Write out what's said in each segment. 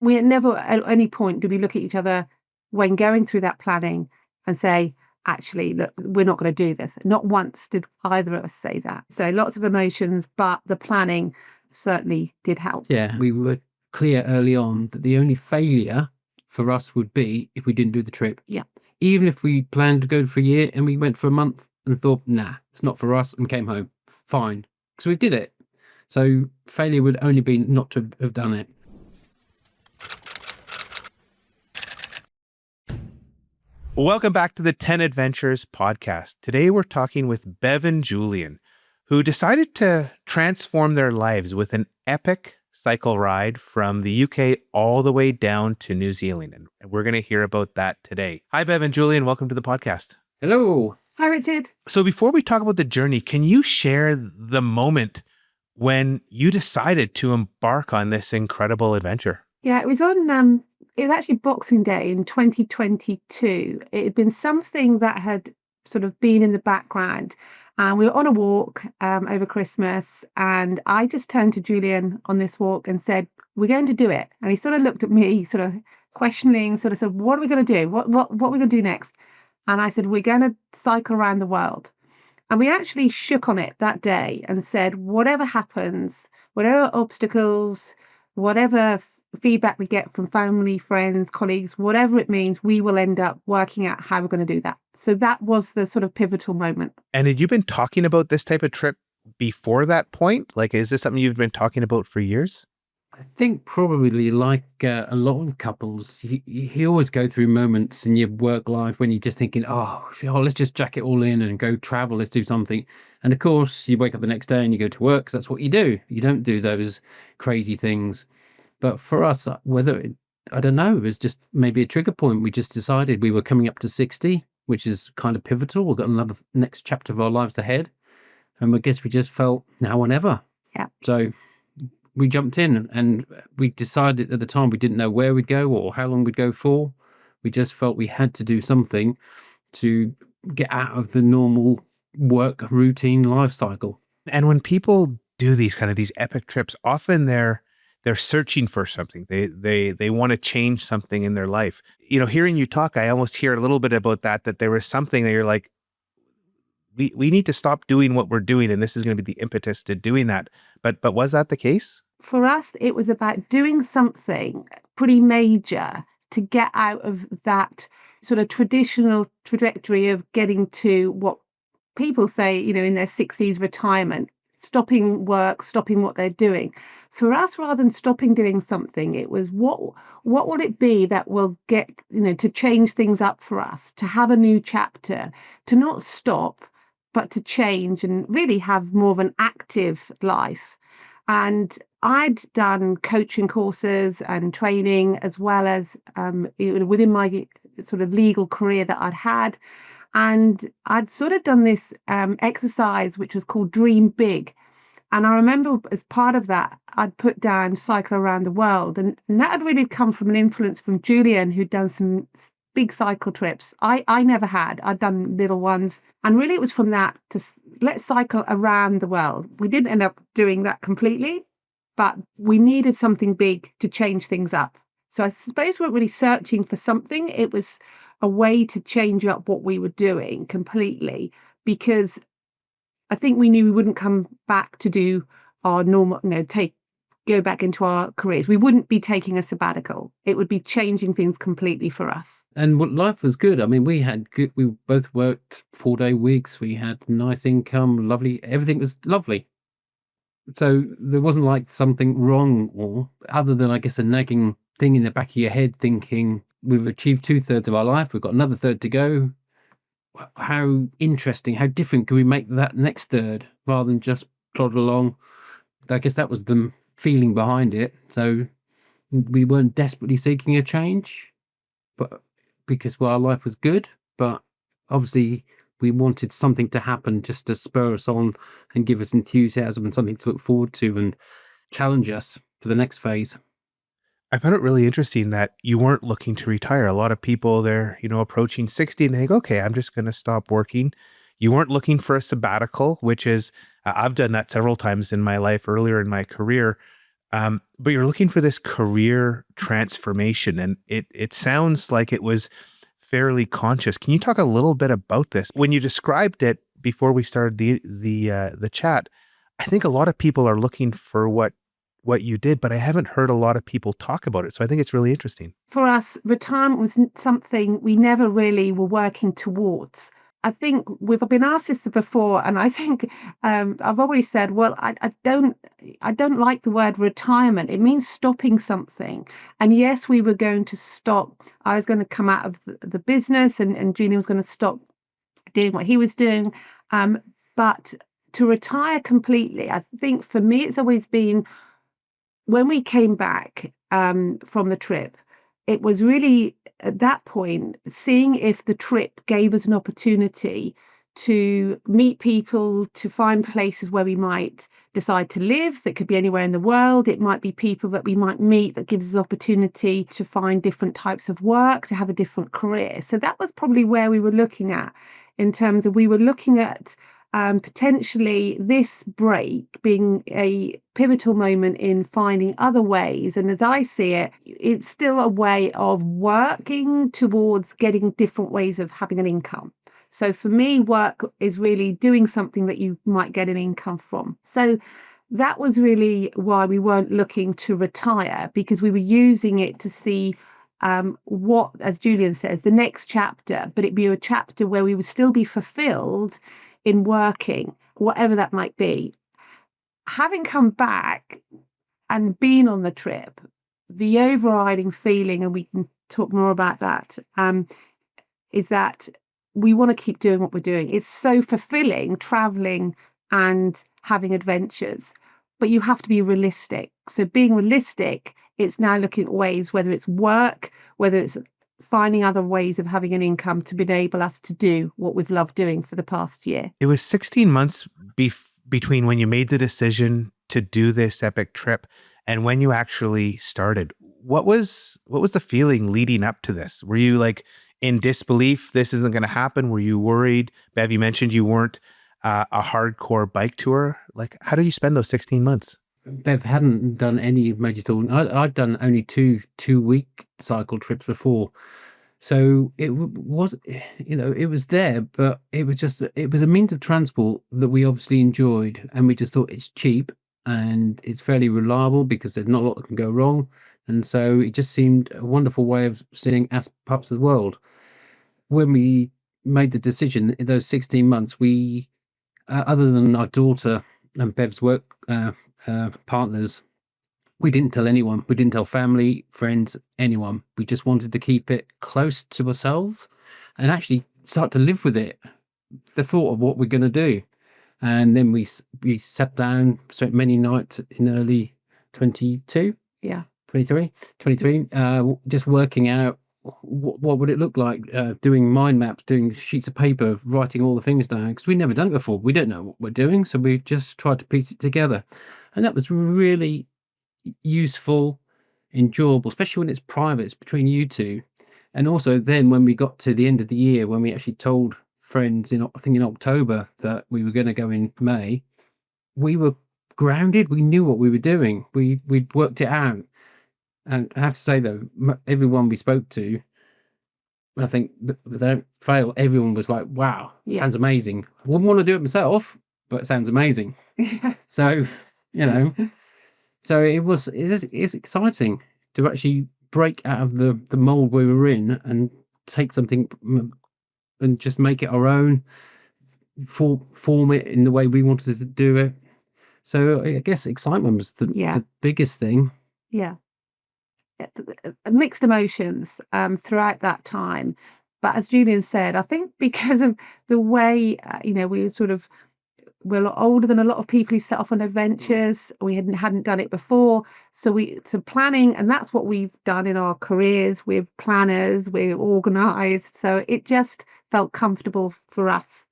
we never at any point did we look at each other when going through that planning and say, actually, look, we're not going to do this. Not once did either of us say that. So lots of emotions, but the planning certainly did help. Yeah, we were clear early on that the only failure for us would be if we didn't do the trip. Yeah. Even if we planned to go for a year and we went for a month and thought, nah, it's not for us, and came home, fine. Because we did it. So failure would only be not to have done it. Welcome back to the 10 Adventures podcast. Today we're talking with Bev and Julian, who decided to transform their lives with an epic cycle ride from the UK all the way down to New Zealand. And we're going to hear about that today. Hi, Bev and Julian. Welcome to the podcast. Hello. Hi, Richard. So before we talk about the journey, can you share the moment when you decided to embark on this incredible adventure? Yeah, it was actually Boxing Day in 2022. It had been something that had sort of been in the background. And we were on a walk over Christmas, and I just turned to Julian on this walk and said, we're going to do it. And he sort of looked at me, sort of questioning, sort of said, what are we going to do? What are we going to do next? And I said, we're going to cycle around the world. And we actually shook on it that day and said, whatever happens, whatever obstacles, whatever feedback we get from family, friends, colleagues, whatever it means, we will end up working out how we're going to do that. So that was the sort of pivotal moment. And had you been talking about this type of trip before that point? Like, is this something you've been talking about for years? I think probably like a lot of couples, you always go through moments in your work life when you're just thinking, oh, let's just jack it all in and go travel, let's do something. And of course, you wake up the next day and you go to work because that's what you do. You don't do those crazy things. But for us, I don't know, it was just maybe a trigger point. We just decided we were coming up to 60, which is kind of pivotal. We've got another next chapter of our lives ahead. And I guess we just felt now or never. Yeah. So we jumped in and we decided at the time we didn't know where we'd go or how long we'd go for. We just felt we had to do something to get out of the normal work routine life cycle. And when people do these epic trips, often they're searching for something. They want to change something in their life. You know, hearing you talk, I almost hear a little bit about that there was something that you're like, we need to stop doing what we're doing, and this is going to be the impetus to doing that. But was that the case? For us, it was about doing something pretty major to get out of that sort of traditional trajectory of getting to what people say, you know, in their 60s retirement, stopping work, stopping what they're doing. For us, rather than stopping doing something, it was what will it be that will get, you know, to change things up for us, to have a new chapter, to not stop, but to change and really have more of an active life. And I'd done coaching courses and training as well as within my sort of legal career that I'd had. And I'd sort of done this exercise, which was called Dream Big. And I remember as part of that, I'd put down cycle around the world. And that had really come from an influence from Julian, who'd done some big cycle trips. I never had. I'd done little ones. And really it was from that to let's cycle around the world. We didn't end up doing that completely, but we needed something big to change things up. So I suppose we weren't really searching for something. It was a way to change up what we were doing completely, because I think we knew we wouldn't come back to do our normal, go back into our careers. We wouldn't be taking a sabbatical. It would be changing things completely for us. And life was good. I mean, we both worked 4-day weeks. We had nice income, lovely. Everything was lovely. So there wasn't like something wrong, or other than, I guess, a nagging thing in the back of your head thinking we've achieved 2/3 of our life. We've got another third to go. How interesting, how different can we make that next third rather than just plod along? I guess that was the feeling behind it. So we weren't desperately seeking a change, but because our life was good, but obviously we wanted something to happen just to spur us on and give us enthusiasm and something to look forward to and challenge us for the next phase. I found it really interesting that you weren't looking to retire. A lot of people, they're, approaching 60 and they think, okay, I'm just going to stop working. You weren't looking for a sabbatical, which is, I've done that several times in my life earlier in my career. But you're looking for this career transformation, and it sounds like it was fairly conscious. Can you talk a little bit about this? When you described it before we started the chat, I think a lot of people are looking for what you did, but I haven't heard a lot of people talk about it. So I think it's really interesting. For us, retirement was something we never really were working towards. I think we've been asked this before, and I think I've already said, well, I don't like the word retirement. It means stopping something. And yes, we were going to stop. I was going to come out of the business, and Julian was going to stop doing what he was doing. But to retire completely, I think for me, it's always been when we came back from the trip. It was really at that point seeing if the trip gave us an opportunity to meet people, to find places where we might decide to live. That could be anywhere in the world. It might be people that we might meet that gives us opportunity to find different types of work, to have a different career. So that was probably where we were looking at, in terms of we were looking at potentially this break being a pivotal moment in finding other ways. And as I see it, it's still a way of working towards getting different ways of having an income. So for me, work is really doing something that you might get an income from. So that was really why we weren't looking to retire, because we were using it to see what, as Julian says, the next chapter, but it'd be a chapter where we would still be fulfilled in working, whatever that might be. Having come back and been on the trip, the overriding feeling, and we can talk more about that, is that we want to keep doing what we're doing. It's so fulfilling, traveling and having adventures, but you have to be realistic. So being realistic, it's now looking at ways, whether it's work, whether it's finding other ways of having an income to enable us to do what we've loved doing for the past year. It was 16 months between when you made the decision to do this epic trip and when you actually started. What was the feeling leading up to this? Were you like in disbelief, this isn't going to happen? Were you worried? Bev, you mentioned you weren't a hardcore bike tour. Like, how did you spend those 16 months? Bev hadn't done any major touring. I'd done only two-week cycle trips before. So it was, it was there, but it was a means of transport that we obviously enjoyed. And we just thought it's cheap and it's fairly reliable because there's not a lot that can go wrong. And so it just seemed a wonderful way of seeing parts of the world. When we made the decision in those 16 months, we, other than our daughter and Bev's work partners, we didn't tell anyone. We didn't tell family, friends, anyone. We just wanted to keep it close to ourselves and actually start to live with it, the thought of what we're going to do. And then we sat down, spent many nights in early 22, Yeah. 23, just working out what would it look like, doing mind maps, doing sheets of paper, writing all the things down, because we'd never done it before. We don't know what we're doing, so we just tried to piece it together. And that was really useful, enjoyable, especially when it's private, it's between you two. And also then when we got to the end of the year, when we actually told friends I think in October that we were going to go in May, we were grounded. We knew what we were doing. We'd worked it out. And I have to say though, everyone we spoke to, I think without fail, everyone was like, wow, sounds amazing. I wouldn't want to do it myself, but it sounds amazing. So, so it's exciting to actually break out of the mold we were in and take something and just make it our own, form it in the way we wanted to do it. So I guess excitement was the biggest thing. Yeah. Mixed emotions throughout that time. But as Julian said, I think because of the way, we're a lot older than a lot of people who set off on adventures. We hadn't done it before. So planning, and that's what we've done in our careers. We're planners, we're organized. So it just felt comfortable for us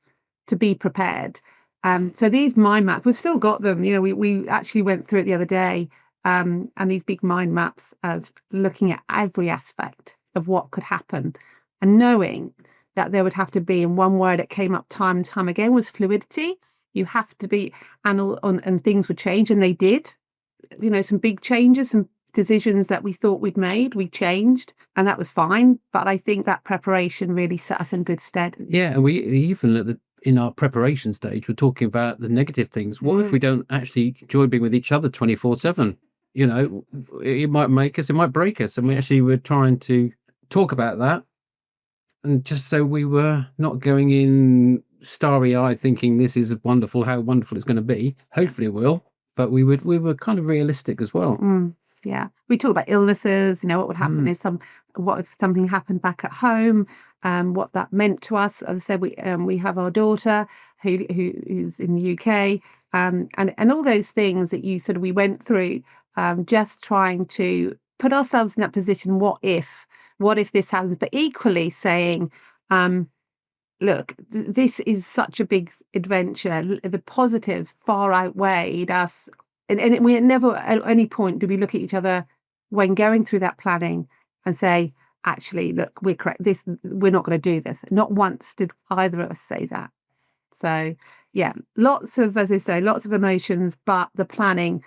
to be prepared. So these mind maps, we've still got them. We actually went through it the other day. And these big mind maps of looking at every aspect of what could happen and knowing that there would have to be, and one word that came up time and time again was fluidity. You have to be, and things would change, and they did. some big changes, some decisions that we thought we'd made, we changed, and that was fine. But I think that preparation really set us in good stead. Yeah, and we even in our preparation stage, we're talking about the negative things. What if we don't actually enjoy being with each other 24/7? You know, it might make us, it might break us, and we actually were trying to talk about that, and just so we were not going in starry-eyed thinking this is wonderful, how wonderful it's going to be. Hopefully it will, but we were kind of realistic as well. Yeah, we talk about illnesses. What would happen what if something happened back at home? What that meant to us. As I said, we have our daughter who's in the UK, and all those things that we went through, just trying to put ourselves in that position. What if this happens? But equally saying, look, this is such a big adventure. The positives far outweighed us. And we never at any point did we look at each other when going through that planning and say, actually, look, we're correct. We're not going to do this. Not once did either of us say that. So, yeah, as I say, lots of emotions, but the planning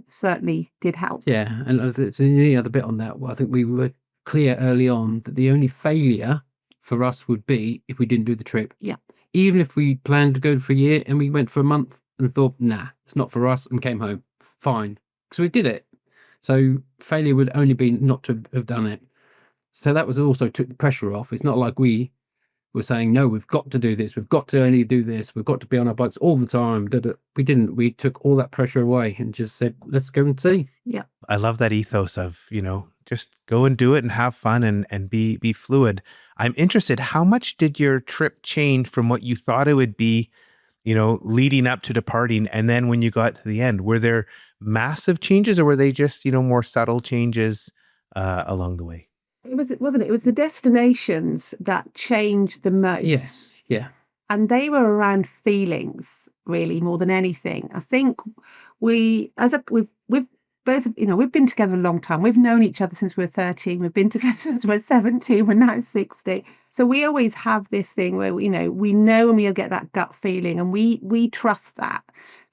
certainly did help. Yeah, and the other bit on that, well, I think we were clear early on that the only failure for us would be if we didn't do the trip. Yeah. Even if we planned to go for a year and we went for a month and thought, nah, it's not for us, and came home, fine. So we did it. So failure would only be not to have done it. So that was also took the pressure off. It's not like we were saying, no, we've got to do this. We've got to only do this. We've got to be on our bikes all the time. We didn't. We took all that pressure away and just said, let's go and see. Yeah. I love that ethos of, just go and do it and have fun and be fluid. I'm interested, how much did your trip change from what you thought it would be, leading up to departing? And then when you got to the end, were there massive changes, or were they just, more subtle changes along the way? Wasn't it? It was the destinations that changed the most. Yes. Yeah. And they were around feelings really more than anything. I think we've both, we've been together a long time. We've known each other since we were 13. We've been together since we're 17. We're now 60. So we always have this thing where, we know and we get that gut feeling, and we trust that.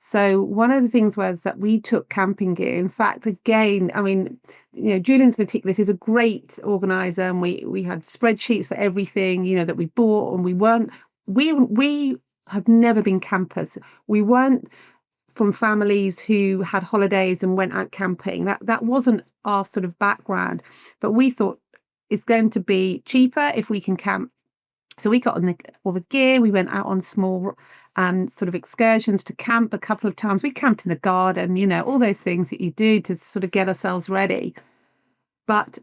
So one of the things was that we took camping gear. In fact, again, I mean, Julian's meticulous. He's a great organizer, and we had spreadsheets for everything, that we bought, and we have never been campers. We weren't from families who had holidays and went out camping. That wasn't our sort of background. But we thought it's going to be cheaper if we can camp. So we got all the gear. We went out on small sort of excursions to camp a couple of times. We camped in the garden, all those things that you do to sort of get ourselves ready. But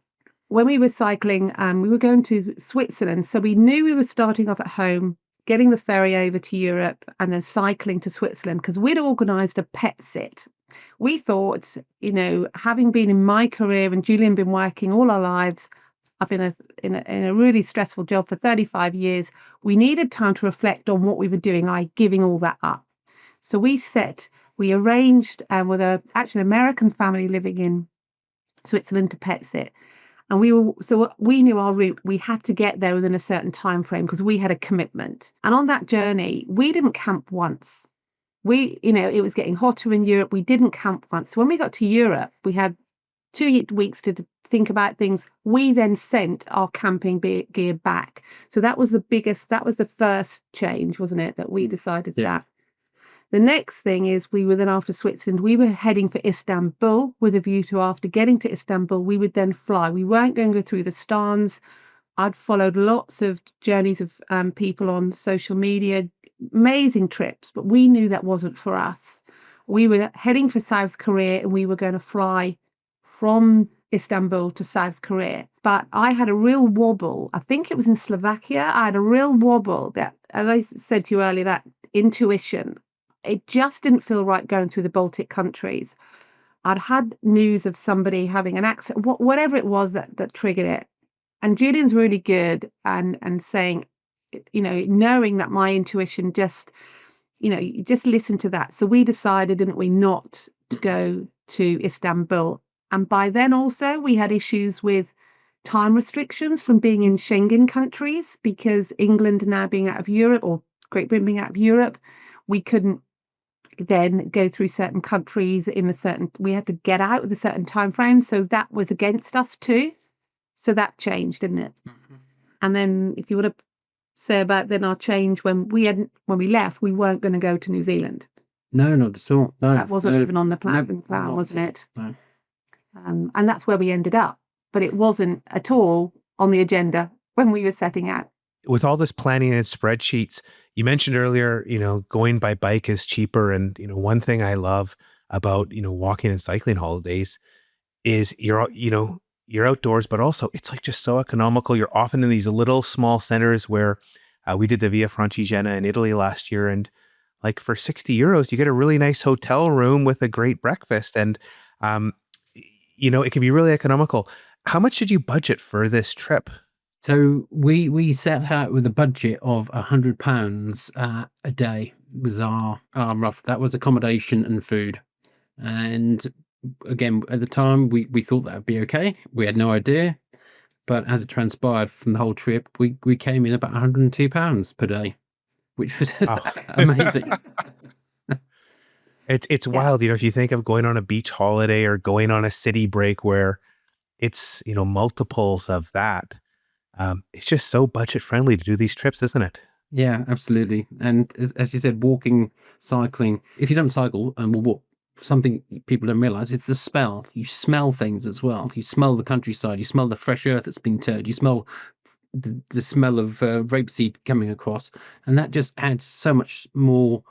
when we were cycling, we were going to Switzerland. So we knew we were starting off at home, getting the ferry over to Europe, and then cycling to Switzerland, because we'd organised a pet sit. We thought, having been in my career and Julian been working all our lives, I've been in a really stressful job for 35 years. We needed time to reflect on what we were doing, giving all that up. So we arranged with actually an American family living in Switzerland to pet sit. And we knew our route. We had to get there within a certain time frame because we had a commitment. And on that journey, we didn't camp once. It was getting hotter in Europe. We didn't camp once. So when we got to Europe, we had 2 weeks to think about things. We then sent our camping gear back. So that was the first change, wasn't it? That we decided that. The next thing is we were then, after Switzerland, we were heading for Istanbul with a view to, after getting to Istanbul, we would then fly. We weren't going to go through the Stans. I'd followed lots of journeys of people on social media, amazing trips, but we knew that wasn't for us. We were heading for South Korea, and we were going to fly from Istanbul to South Korea. But I had a real wobble. I think it was in Slovakia. I had a real wobble that, as I said to you earlier, that intuition. It just didn't feel right going through the Baltic countries. I'd had news of somebody having an accident, whatever it was that triggered it. And Julian's really good and saying, knowing that my intuition just listen to that. So we decided, didn't we, not to go to Istanbul. And by then also we had issues with time restrictions from being in Schengen countries, because England now being out of Europe, or Great Britain being out of Europe, we couldn't then go through certain countries we had to get out with a certain time frame. So that was against us too. So that changed, didn't it? And then if you want to say about then our change when we left, we weren't going to go to New Zealand. No, not at all. No, That wasn't even on the plan, not. wasn't it? No. And that's where we ended up. But it wasn't at all on the agenda when we were setting out. With all this planning and spreadsheets, you mentioned earlier, going by bike is cheaper. And, one thing I love about, walking and cycling holidays is you're outdoors, but also it's like just so economical. You're often in these little small centers where we did the Via Francigena in Italy last year. And like for 60 euros, you get a really nice hotel room with a great breakfast. And, it can be really economical. How much did you budget for this trip? So we set out with a budget of £100 a day was our rough. That was accommodation and food. And again, at the time, we thought that would be okay. We had no idea. But as it transpired from the whole trip, we came in about £102 per day, which was amazing. It's wild, if you think of going on a beach holiday or going on a city break where it's, multiples of that. It's just so budget friendly to do these trips, isn't it? Yeah, absolutely. And as you said, walking, cycling, if you don't cycle and will walk, something people don't realize, it's the smell. You smell things as well. You smell the countryside. You smell the fresh earth that's been turned. You smell the smell of rapeseed coming across. And that just adds so much more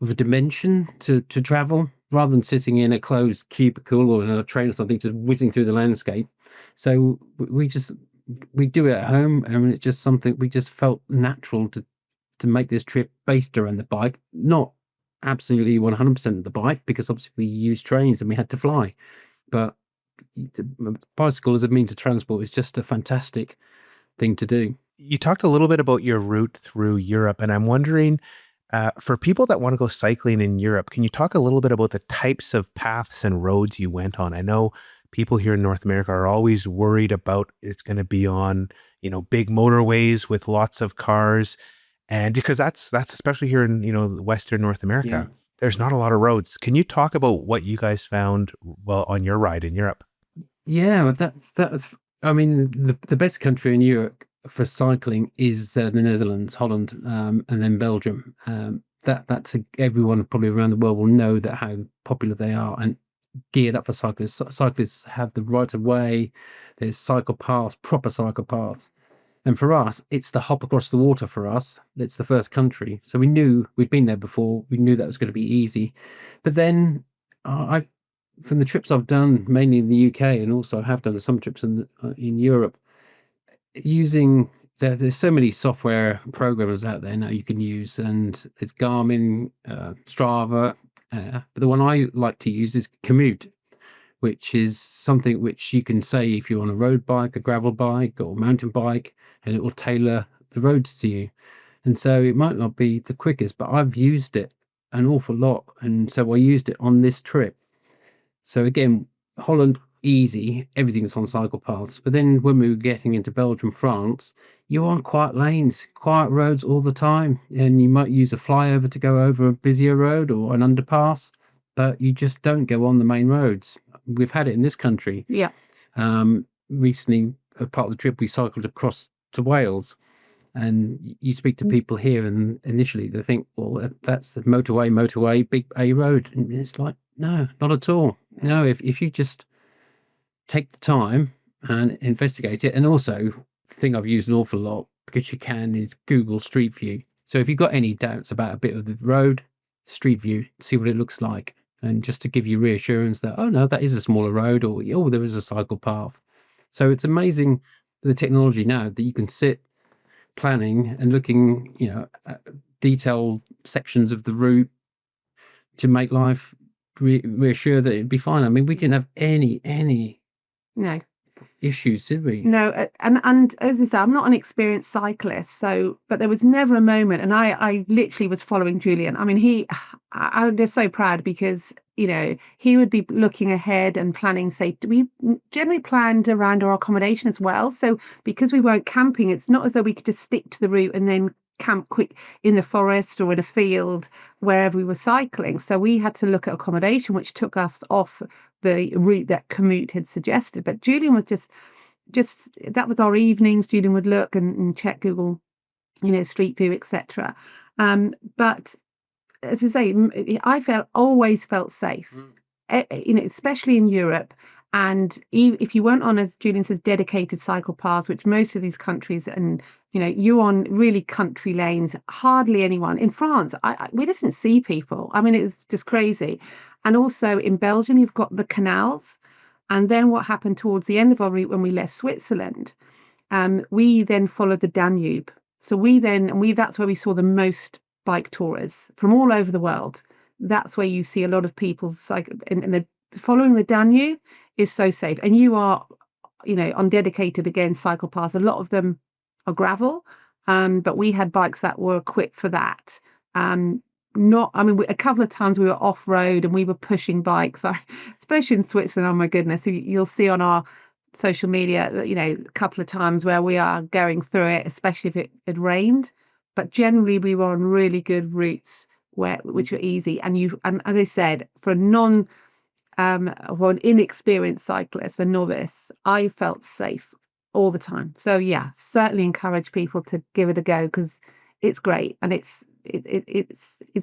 of a dimension to travel rather than sitting in a closed cubicle or in a train or something, just whizzing through the landscape. So we do it at home, and it's just something we just felt natural to make this trip based around the bike, not absolutely 100% of the bike, because obviously we use trains and we had to fly. But the bicycle as a means of transport is just a fantastic thing to do. You talked a little bit about your route through Europe, and I'm wondering, for people that want to go cycling in Europe, can you talk a little bit about the types of paths and roads you went on? I know people here in North America are always worried about it's going to be on, big motorways with lots of cars. And because that's especially here in, Western North America, there's not a lot of roads. Can you talk about what you guys found on your ride in Europe? Yeah, that was, I mean, the best country in Europe for cycling is the Netherlands, Holland, and then Belgium. Everyone probably around the world will know that how popular they are and geared up for cyclists. Cyclists have the right of way. There's cycle paths, proper cycle paths. And for us, it's the hop across the water for us. It's the first country. So we knew we'd been there before. We knew that was going to be easy. But then from the trips I've done, mainly in the UK, and also I have done some trips in Europe, there's so many software programmers out there now you can use, and it's Garmin, Strava, but the one I like to use is Commute, which is something which you can say if you're on a road bike, a gravel bike, or a mountain bike, and it will tailor the roads to you. And so it might not be the quickest, but I've used it an awful lot, and so I used it on this trip. So again, Holland, easy, everything's on cycle paths. But then when we were getting into Belgium, France, you're on quiet lanes, quiet roads all the time. And you might use a flyover to go over a busier road or an underpass, but you just don't go on the main roads. We've had it in this country. Yeah. Recently, a part of the trip, we cycled across to Wales. And you speak to people here, and initially they think, well, that's the motorway, big A road. And it's like, no, not at all. No, if you just take the time and investigate it. And also, the thing I've used an awful lot, because you can, is Google Street View. So if you've got any doubts about a bit of the road, Street View, see what it looks like. And just to give you reassurance that, oh no, that is a smaller road, or oh, there is a cycle path. So it's amazing the technology now that you can sit planning and looking, at detailed sections of the route to make life reassure that it'd be fine. I mean, we didn't have any No. issues, did we? No, and as I say, I'm not an experienced cyclist, but there was never a moment, and I literally was following Julian. I mean, I'm just so proud because, he would be looking ahead and planning, we generally planned around our accommodation as well. So because we weren't camping, it's not as though we could just stick to the route and then camp quick in the forest or in a field wherever we were cycling. So we had to look at accommodation, which took us off the route that Commute had suggested. But Julian was just that was our evenings. Julian would look and check Google, Street View, etc. But as I say, I always felt safe, especially in Europe. And if you weren't on, as Julian says, dedicated cycle paths, which most of these countries, and you're on really country lanes, hardly anyone. In France, we didn't see people. I mean, it was just crazy. And also in Belgium, you've got the canals. And then what happened towards the end of our route when we left Switzerland, we then followed the Danube. So that's where we saw the most bike tourists from all over the world. That's where you see a lot of people following the Danube is so safe. And you are, on dedicated, again, cycle paths. A lot of them are gravel, but we had bikes that were equipped for that. A couple of times we were off road and we were pushing bikes, especially in Switzerland. Oh my goodness. You'll see on our social media, a couple of times where we are going through it, especially if it had rained. But generally we were on really good routes which were easy. And as I said, for an inexperienced cyclist, a novice, I felt safe all the time. So yeah, certainly encourage people to give it a go, because it's great, and it's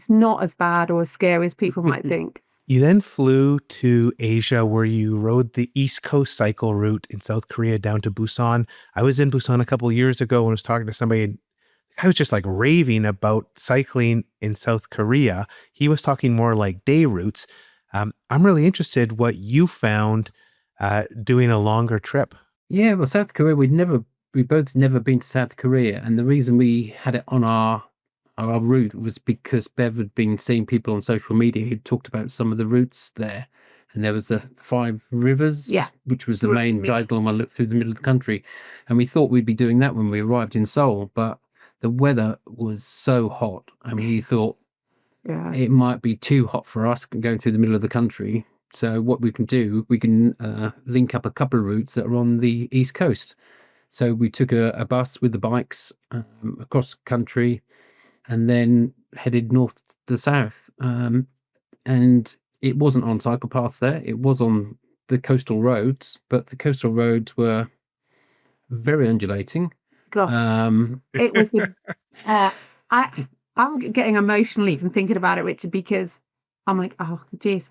not as bad or as scary as people might think. You then flew to Asia, where you rode the East Coast cycle route in South Korea down to Busan. I was in Busan a couple of years ago and was talking to somebody, and I was just like raving about cycling in South Korea. He was talking more like day routes. I'm really interested what you found doing a longer trip. Yeah, well, South Korea, we both never been to South Korea, and the reason we had it on our route was because Bev had been seeing people on social media who talked about some of the routes there, and there was the 5 Rivers, which was the main diagonal one looked through the middle of the country, and we thought we'd be doing that when we arrived in Seoul, but the weather was so hot. I mean, we thought it might be too hot for us going through the middle of the country. So what we can do, we can link up a couple of routes that are on the East Coast. So we took a bus with the bikes across the country, and then headed north to south. And it wasn't on cycle paths there. It was on the coastal roads, but the coastal roads were very undulating. Gosh, it was. I'm getting emotional even thinking about it, Richard, because I'm like, oh, geez,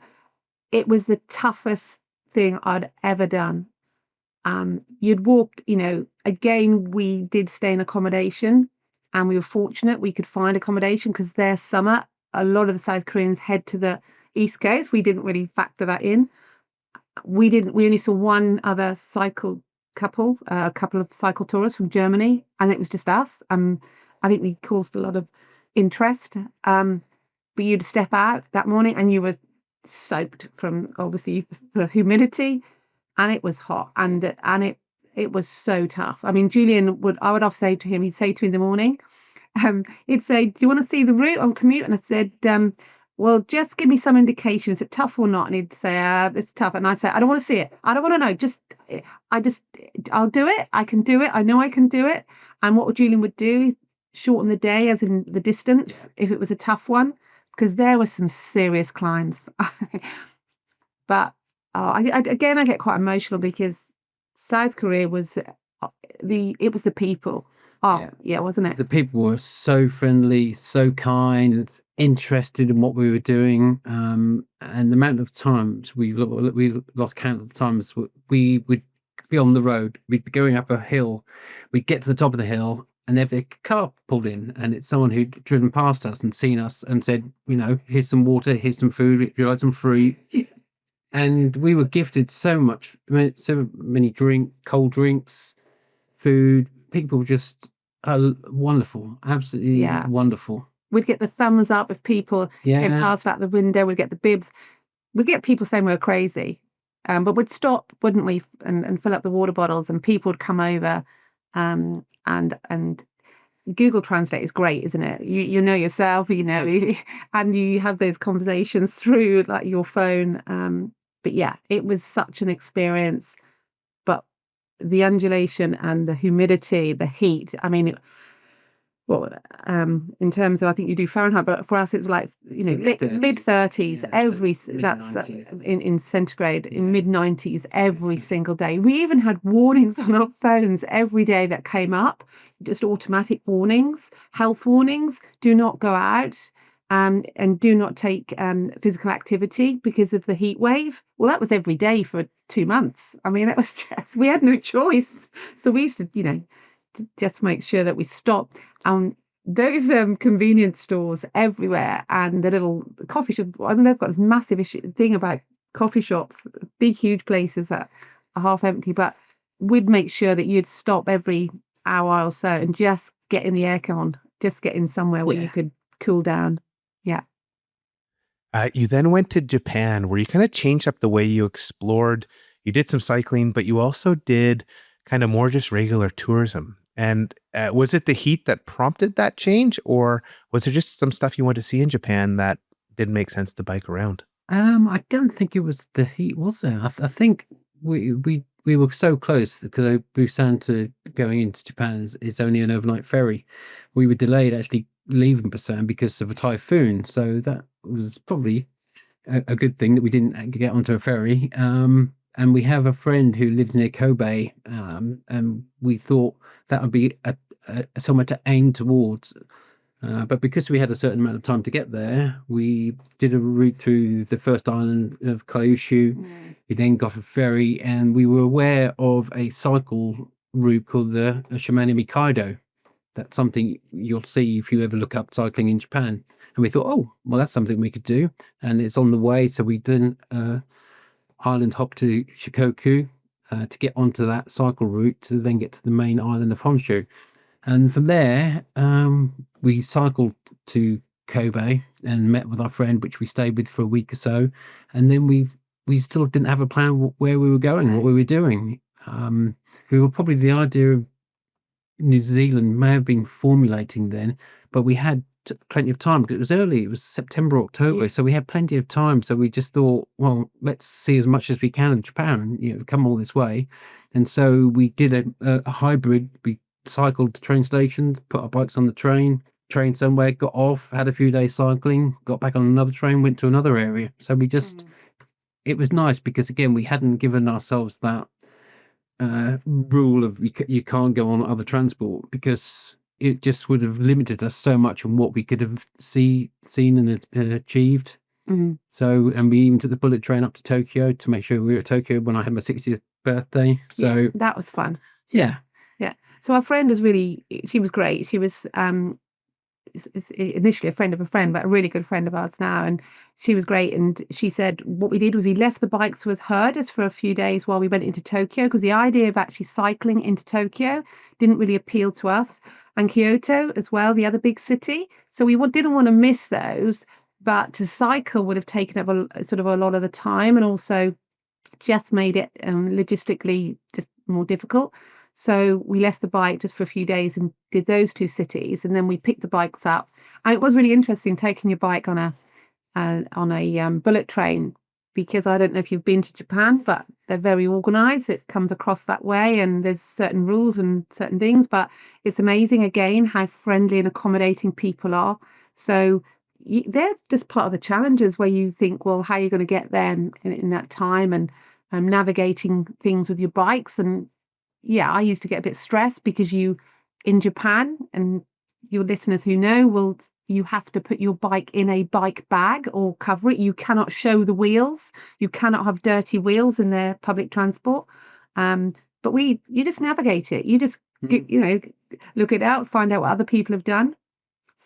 it was the toughest thing I'd ever done. You'd walk, again, we did stay in accommodation, and we were fortunate we could find accommodation, because their summer, a lot of the South Koreans head to the East Coast. We didn't really factor that in. We only saw one other cycle couple, a couple of cycle tourists from Germany, and it was just us. I think we caused a lot of interest. But you'd step out that morning and you were soaked from obviously the humidity, and it was hot, and it was so tough. I mean, I would often say to him, he'd say to me in the morning, he'd say, "Do you want to see the route on Commute?" And I said, well, just give me some indication. Is it tough or not? And he'd say, it's tough. And I'd say, I don't want to see it. I don't want to know. I'll do it. I can do it. I know I can do it. And what Julian would do, shorten the day, as in the distance, if it was a tough one, because there were some serious climbs. But I get quite emotional, because South Korea was the people. Oh, yeah, wasn't it? The people were so friendly, so kind, interested in what we were doing, and the amount of times we lost count of the times we would be on the road. We'd be going up a hill. We'd get to the top of the hill, and if a car pulled in, and it's someone who'd driven past us and seen us and said, here's some water, here's some food, would you like some fruit? And we were gifted so many cold drinks, food. People just wonderful, absolutely wonderful. We'd get the thumbs up if people came past out the window. We'd get the bibs. We'd get people saying we were crazy, but we'd stop, wouldn't we, and fill up the water bottles, and people would come over, and Google Translate is great, isn't it? You know yourself, and you have those conversations through like your phone. But yeah, it was such an experience. But the undulation and the humidity, the heat, I mean, Well, in terms of, I think you do Fahrenheit, but for us it's like, mid 30s that's in centigrade, in mid 90s every single day. We even had warnings on our phones every day that came up, just automatic warnings, health warnings: do not go out, and do not take physical activity because of the heat wave. Well, that was every day for 2 months. I mean, that was just, we had no choice. So we used to, just make sure that we stopped. Those convenience stores everywhere, and the little coffee shop. I mean, they've got this massive thing about coffee shops, big, huge places that are half empty. But we'd make sure that you'd stop every hour or so and just get in the aircon, just get in somewhere where you could cool down. Yeah. You then went to Japan, where you kind of changed up the way you explored. You did some cycling, but you also did kind of more just regular tourism. And was it the heat that prompted that change, or was there just some stuff you wanted to see in Japan that didn't make sense to bike around? I don't think it was the heat, was there? I think we were so close because Busan to going into Japan is only an overnight ferry. We were delayed actually leaving Busan because of a typhoon, so that was probably a good thing that we didn't get onto a ferry. And we have a friend who lives near Kobe, and we thought that would be somewhere to aim towards. But because we had a certain amount of time to get there, we did a route through the first island of Kyushu. We then got a ferry, and we were aware of a cycle route called the Shimane Mikaido. That's something you'll see if you ever look up cycling in Japan. And we thought, oh, well, that's something we could do. And it's on the way. So we then island hop to Shikoku to get onto that cycle route to then get to the main island of Honshu. And from there, we cycled to Kobe and met with our friend, which we stayed with for a week or so. And then we still didn't have a plan where we were going, what we were doing. We were probably, the idea of New Zealand may have been formulating then, but we had plenty of time because it was early. It was September, October, so we had plenty of time. So we just thought, well, let's see as much as we can in Japan. Come all this way, and so we did a hybrid. We cycled to train stations, put our bikes on the train somewhere, got off, had a few days cycling, got back on another train, went to another area. So we just, it was nice because again, we hadn't given ourselves that rule of you can't go on other transport, because it just would have limited us so much on what we could have seen and achieved. So, and we even took the bullet train up to Tokyo to make sure we were at Tokyo when I had my 60th birthday. So that was fun. Yeah. So our friend was she was great. She was initially a friend of a friend, but a really good friend of ours now. And she was great. And she said what we did was we left the bikes with her just for a few days while we went into Tokyo, because the idea of actually cycling into Tokyo didn't really appeal to us. And Kyoto as well, the other big city. So we didn't want to miss those, but to cycle would have taken up a lot of the time, and also just made it logistically just more difficult. So we left the bike just for a few days and did those two cities, and then we picked the bikes up. And it was really interesting taking your bike on a bullet train, because I don't know if you've been to Japan, but they're very organized. It comes across that way, and there's certain rules and certain things, but it's amazing again how friendly and accommodating people are. So they're just part of the challenges where you think, well, how are you going to get there in that time, and navigating things with your bikes. And yeah, I used to get a bit stressed because in Japan, and your listeners who know, you have to put your bike in a bike bag or cover it. You cannot show the wheels. You cannot have dirty wheels in their public transport. But you just navigate it. You just look it out, find out what other people have done.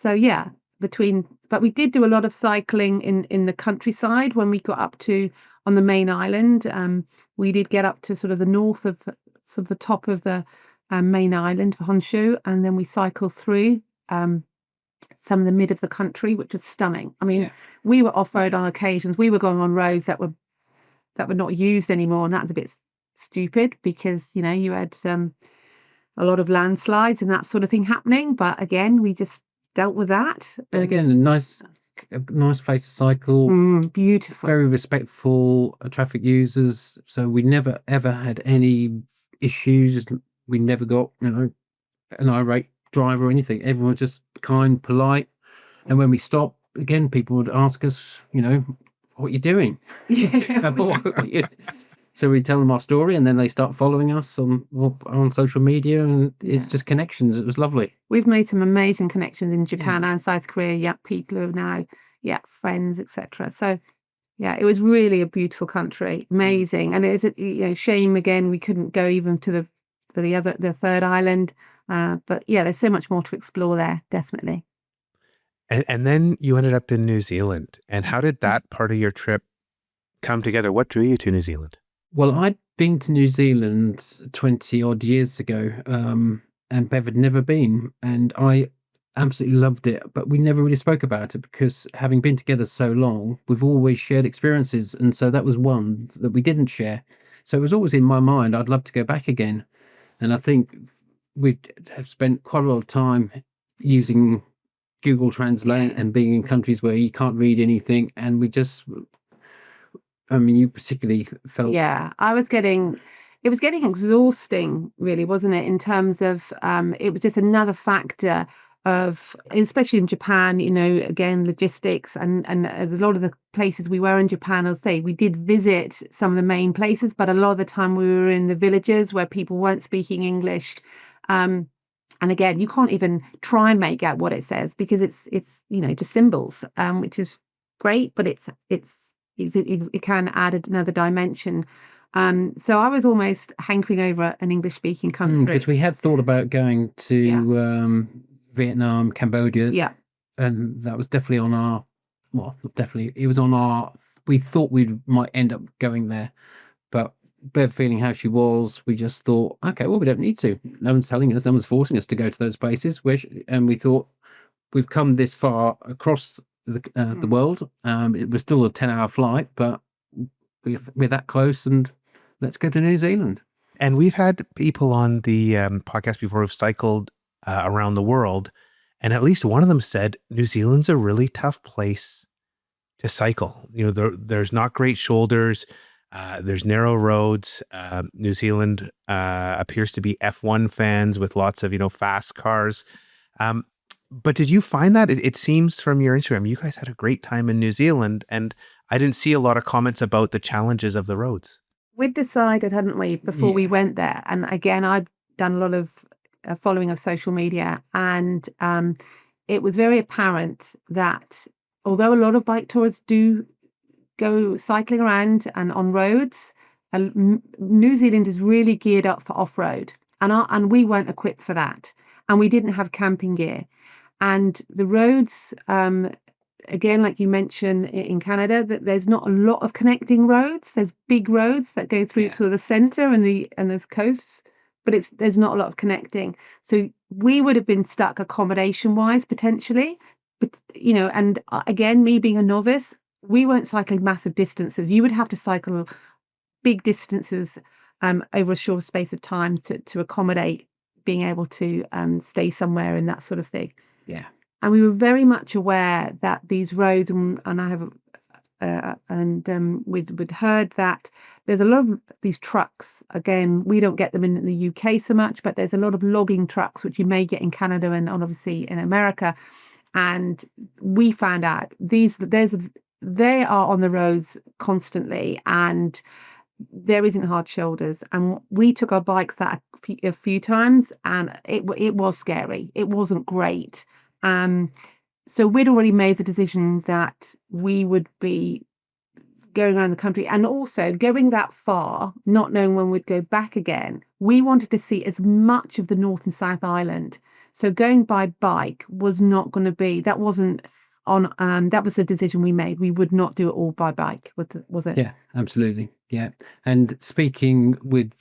So yeah, but we did do a lot of cycling in the countryside when we got up to on the main island. We did get up to sort of the north of sort of the top of the main island for Honshu, and then we cycled through some of the mid of the country, which was stunning. I mean, we were off-road on occasions. We were going on roads that were not used anymore, and that was a bit stupid because you had a lot of landslides and that sort of thing happening. But again, we just dealt with that. But again, a nice place to cycle. Beautiful. Very respectful traffic users. So we never ever had any issues. We never got an irate driver or anything. Everyone was just kind, polite. And when we stopped, again, people would ask us, what you're doing. Yeah. So we tell them our story, and then they start following us on social media, and it's just connections. It was lovely. We've made some amazing connections in Japan and South Korea. Yeah, people who are now, friends, etc. So, yeah, it was really a beautiful country, amazing. And it's a shame again we couldn't go even to the third island. But yeah, there's so much more to explore there, definitely. And then you ended up in New Zealand. And how did that part of your trip come together? What drew you to New Zealand? Well, I'd been to New Zealand 20 odd years ago, and Bev had never been, and I absolutely loved it, but we never really spoke about it because having been together so long, we've always shared experiences, and so that was one that we didn't share. So it was always in my mind, I'd love to go back again. And I think we'd have spent quite a lot of time using Google Translate and being in countries where you can't read anything, and you particularly felt. Yeah, it was getting exhausting, really, wasn't it? In terms of, it was just another factor of, especially in Japan, again, logistics and a lot of the places we were in Japan, I'll say we did visit some of the main places, but a lot of the time we were in the villages where people weren't speaking English. And again, you can't even try and make out what it says because it's just symbols, which is great, but it can add another dimension. So I was almost hankering over an English-speaking country. Because we had thought about going to Vietnam, Cambodia. Yeah. And that was definitely on our, well, not definitely, it was on our, we thought we might end up going there. But Bev feeling how she was, we just thought, okay, well, we don't need to. No one's telling us, no one's forcing us to go to those places. And we thought, we've come this far across the world. It was still a 10-hour flight, but we're that close, and let's go to New Zealand. And we've had people on the podcast before who've cycled around the world, and at least one of them said New Zealand's a really tough place to cycle. There's not great shoulders. There's narrow roads. New Zealand appears to be F1 fans with lots of fast cars. But did you find that? It seems from your Instagram, you guys had a great time in New Zealand, and I didn't see a lot of comments about the challenges of the roads. We'd decided, hadn't we, before we went there? And again, I'd done a lot of following of social media, and it was very apparent that although a lot of bike tours do go cycling around and on roads, New Zealand is really geared up for off-road, and we weren't equipped for that, and we didn't have camping gear. And the roads, again, like you mentioned in Canada, that there's not a lot of connecting roads. There's big roads that go through to the center and there's coasts, but there's not a lot of connecting. So we would have been stuck accommodation wise potentially. But and again, me being a novice, we weren't cycling massive distances. You would have to cycle big distances over a short space of time to accommodate being able to stay somewhere and that sort of thing. Yeah. And we were very much aware that these roads, and I have, we'd heard that there's a lot of these trucks. Again, we don't get them in the UK so much, but there's a lot of logging trucks, which you may get in Canada and obviously in America. And we found out they are on the roads constantly, and there isn't hard shoulders. And we took our bikes out a few times, and it was scary. It wasn't great. So we'd already made the decision that we would be going around the country, and also going that far, not knowing when we'd go back again. We wanted to see as much of the North and South Island. So going by bike was not going to be, that wasn't on, that was the decision we made. We would not do it all by bike, was it? Yeah, absolutely. Yeah. And speaking with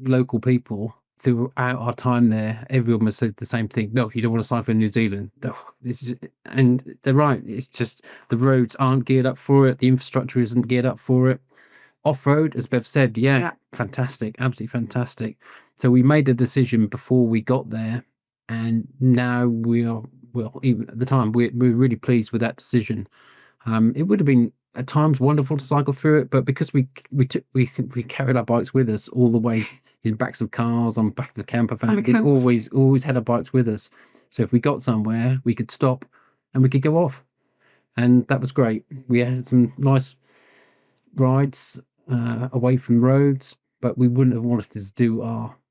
local people throughout our time there, everyone has said the same thing. No, you don't want to cycle in New Zealand. No, and they're right. It's just the roads aren't geared up for it. The infrastructure isn't geared up for it. Off-road, as Bev said, fantastic, absolutely fantastic. So we made a decision before we got there, and now we are, well, even at the time, we're really pleased with that decision. It would have been at times wonderful to cycle through it, but because we carried our bikes with us all the way in backs of cars, on back of the camper On the van. We always had our bikes with us. So if we got somewhere, we could stop and we could go off. And that was great. We had some nice rides away from roads, but we wouldn't have wanted to do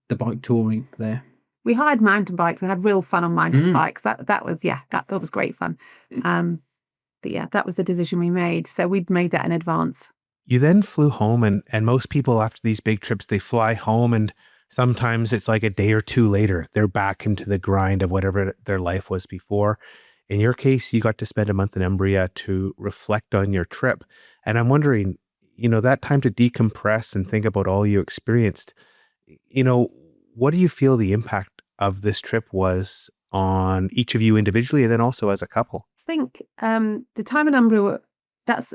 the bike touring there. We hired mountain bikes and had real fun on mountain bikes. That was great fun. But yeah, that was the decision we made. So we'd made that in advance. You then flew home, and most people after these big trips, they fly home, and sometimes it's like a day or two later, they're back into the grind of whatever their life was before. In your case, you got to spend a month in Umbria to reflect on your trip. And I'm wondering, that time to decompress and think about all you experienced, what do you feel the impact of this trip was on each of you individually and then also as a couple? I think the time in Umbria, that's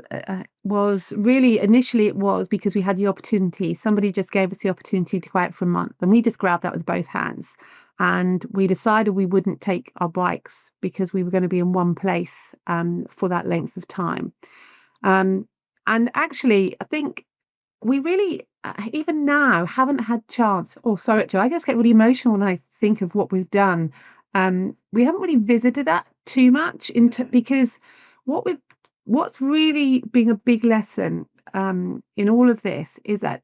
was really, initially it was because we had the opportunity. Somebody just gave us the opportunity to go out for a month, and we just grabbed that with both hands. And we decided we wouldn't take our bikes because we were going to be in one place for that length of time. And actually, I think we really, even now, haven't had chance. Oh, sorry, Joe, I just get really emotional when I think of what we've done. We haven't really visited that too much because what's really been a big lesson in all of this is that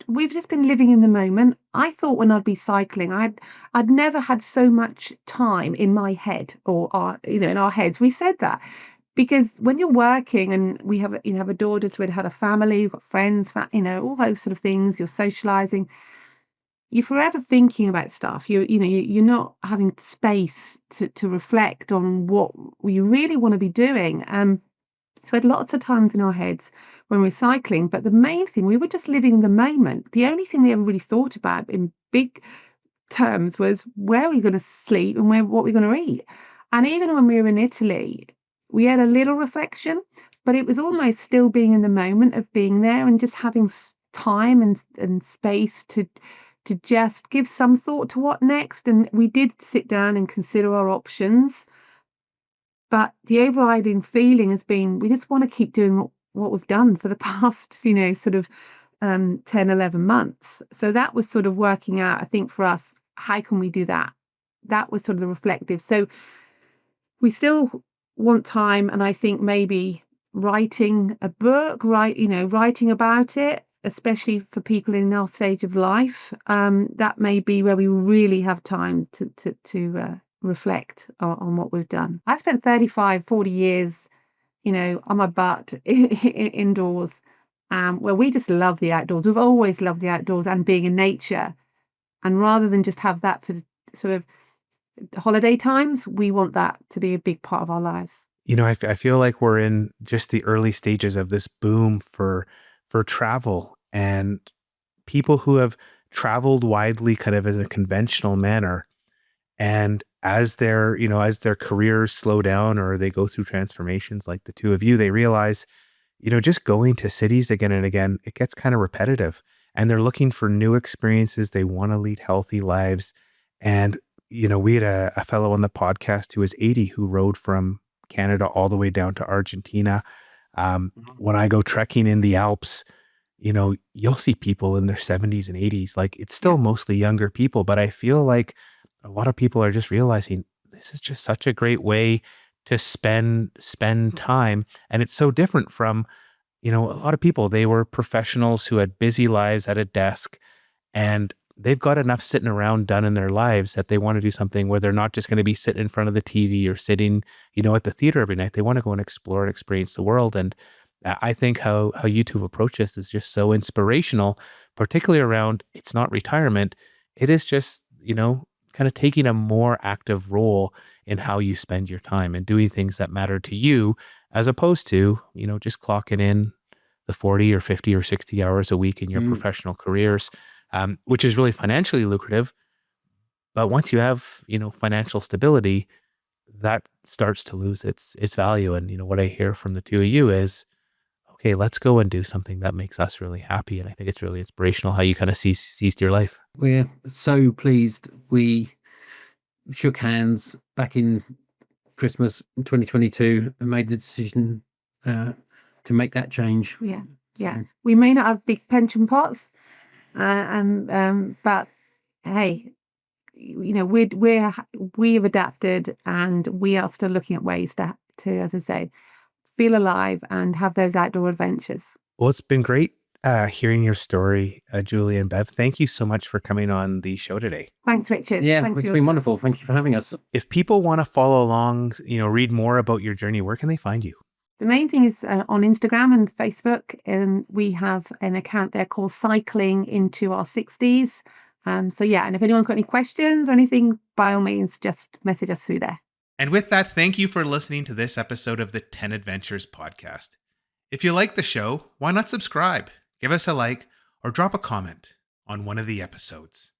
we've just been living in the moment. I thought when I'd be cycling, I'd never had so much time in my head or in our heads. We said that because when you're working and we have a daughter to had a family, you've got friends, all those sort of things. You're socializing. You're forever thinking about stuff. You're not having space to reflect on what you really want to be doing. So we had lots of times in our heads when we were cycling, but the main thing, we were just living in the moment. The only thing we ever really thought about in big terms was where we're going to sleep and what we're going to eat. And even when we were in Italy, we had a little reflection, but it was almost still being in the moment of being there and just having time and space to just give some thought to what next. And we did sit down and consider our options. But the overriding feeling has been, we just want to keep doing what we've done for the past, 10, 11 months. So that was sort of working out, I think, for us, how can we do that? That was sort of the reflective. So we still want time. And I think maybe writing a book, writing about it, especially for people in our stage of life, that may be where we really have time to reflect on what we've done. I spent 35, 40 years, on my butt indoors, where we just love the outdoors. We've always loved the outdoors and being in nature. And rather than just have that for sort of holiday times, we want that to be a big part of our lives. I feel like we're in just the early stages of this boom for travel, and people who have traveled widely kind of in a conventional manner. And as their careers slow down or they go through transformations like the two of you, they realize, just going to cities again and again, it gets kind of repetitive, and they're looking for new experiences. They want to lead healthy lives. And, we had a fellow on the podcast who was 80 who rode from Canada all the way down to Argentina. When I go trekking in the Alps, you'll see people in their 70s and 80s. Like, it's still mostly younger people, but I feel like a lot of people are just realizing this is just such a great way to spend time. And it's so different from, a lot of people, they were professionals who had busy lives at a desk, and they've got enough sitting around done in their lives that they want to do something where they're not just going to be sitting in front of the TV or sitting, at the theater every night. They want to go and explore and experience the world. And I think how you two approach this is just so inspirational, particularly around, it's not retirement. It is just, kind of taking a more active role in how you spend your time and doing things that matter to you, as opposed to, just clocking in the 40 or 50 or 60 hours a week in your professional careers, which is really financially lucrative. But once you have, financial stability, that starts to lose its value. And, what I hear from the two of you is, okay, let's go and do something that makes us really happy. And I think it's really inspirational how you kind of seized your life. We're so pleased. We shook hands back in Christmas 2022 and made the decision to make that change. Yeah. We may not have big pension pots, But hey, you know, we've adapted, and we are still looking at ways to, as I say, feel alive and have those outdoor adventures. Well, it's been great hearing your story, Julie and Bev. Thank you so much for coming on the show today. Thanks, Richard. Yeah, Thanks it's for been your wonderful. Thank you for having us. If people want to follow along, read more about your journey, where can they find you? The main thing is on Instagram and Facebook, and we have an account there called Cycling into Our 60s. So yeah, and if anyone's got any questions or anything, by all means, just message us through there. And with that, thank you for listening to this episode of the 10 Adventures podcast. If you like the show, why not subscribe, give us a like, or drop a comment on one of the episodes.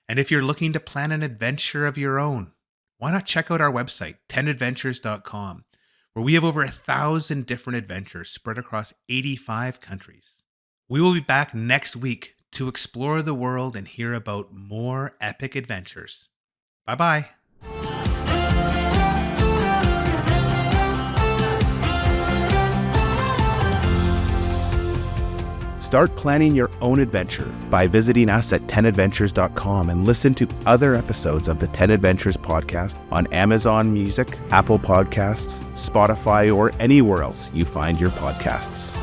And if you're looking to plan an adventure of your own, why not check out our website, 10adventures.com, where we have over 1,000 different adventures spread across 85 countries. We will be back next week to explore the world and hear about more epic adventures. Bye-bye. Start planning your own adventure by visiting us at 10adventures.com and listen to other episodes of the 10 Adventures podcast on Amazon Music, Apple Podcasts, Spotify, or anywhere else you find your podcasts.